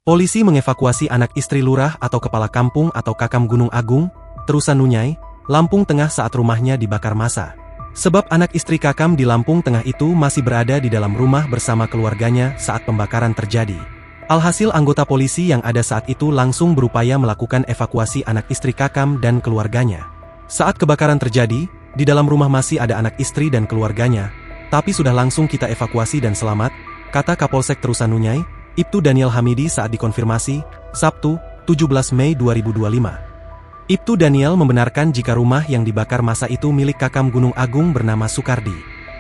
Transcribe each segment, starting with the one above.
Polisi mengevakuasi anak istri lurah atau kepala kampung atau Kakam Gunung Agung, Terusan Nunyai, Lampung Tengah saat rumahnya dibakar massa. Sebab anak istri Kakam di Lampung Tengah itu masih berada di dalam rumah bersama keluarganya saat pembakaran terjadi. Alhasil anggota polisi yang ada saat itu langsung berupaya melakukan evakuasi anak istri Kakam dan keluarganya. Saat kebakaran terjadi, di dalam rumah masih ada anak istri dan keluarganya, tapi sudah langsung kita evakuasi dan selamat, kata Kapolsek Terusan Nunyai, Ibtu Daniel Hamidi saat dikonfirmasi, Sabtu, 17 Mei 2025. Ibtu Daniel membenarkan jika rumah yang dibakar massa itu milik Kakam Gunung Agung bernama Sukardi.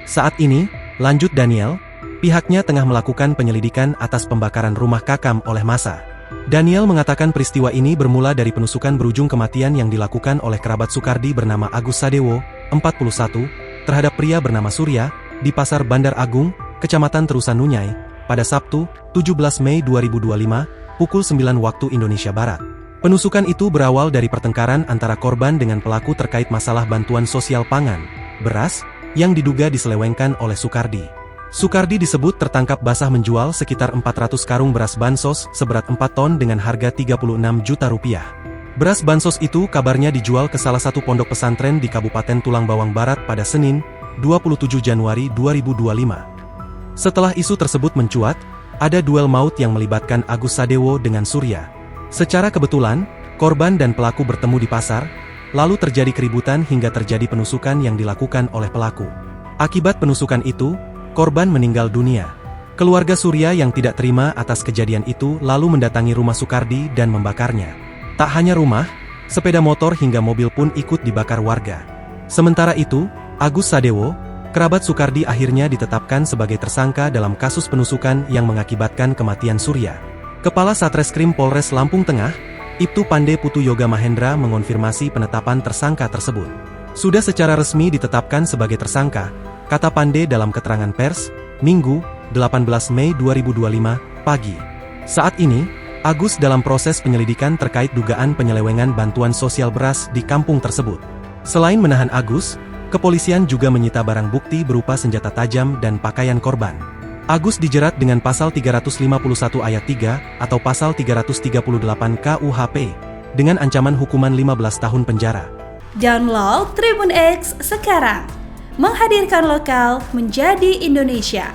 Saat ini, lanjut Daniel, pihaknya tengah melakukan penyelidikan atas pembakaran rumah Kakam oleh massa. Daniel mengatakan peristiwa ini bermula dari penusukan berujung kematian yang dilakukan oleh kerabat Sukardi bernama Agus Sadewo, 41, terhadap pria bernama Surya, di Pasar Bandar Agung, Kecamatan Terusan Nunyai, pada Sabtu, 17 Mei 2025, pukul 9 waktu Indonesia Barat. Penusukan itu berawal dari pertengkaran antara korban dengan pelaku terkait masalah bantuan sosial pangan, beras, yang diduga diselewengkan oleh Sukardi. Sukardi disebut tertangkap basah menjual sekitar 400 karung beras bansos seberat 4 ton dengan harga 36 juta rupiah. Beras bansos itu kabarnya dijual ke salah satu pondok pesantren di Kabupaten Tulang Bawang Barat pada Senin, 27 Januari 2025. Setelah isu tersebut mencuat, ada duel maut yang melibatkan Agus Sadewo dengan Surya. Secara kebetulan, korban dan pelaku bertemu di pasar, lalu terjadi keributan hingga terjadi penusukan yang dilakukan oleh pelaku. Akibat penusukan itu, korban meninggal dunia. Keluarga Surya yang tidak terima atas kejadian itu lalu mendatangi rumah Sukardi dan membakarnya. Tak hanya rumah, sepeda motor hingga mobil pun ikut dibakar warga. Sementara itu, Agus Sadewo, kerabat Sukardi akhirnya ditetapkan sebagai tersangka dalam kasus penusukan yang mengakibatkan kematian Surya. Kepala Satreskrim Polres Lampung Tengah, Ibtu Pande Putu Yoga Mahendra mengonfirmasi penetapan tersangka tersebut. Sudah secara resmi ditetapkan sebagai tersangka, kata Pande dalam keterangan pers, Minggu, 18 Mei 2025, pagi. Saat ini, Agus dalam proses penyelidikan terkait dugaan penyelewengan bantuan sosial beras di kampung tersebut. Selain menahan Agus, kepolisian juga menyita barang bukti berupa senjata tajam dan pakaian korban. Agus dijerat dengan pasal 351 ayat 3 atau pasal 338 KUHP dengan ancaman hukuman 15 tahun penjara. Download Tribun X sekarang. Menghadirkan lokal menjadi Indonesia.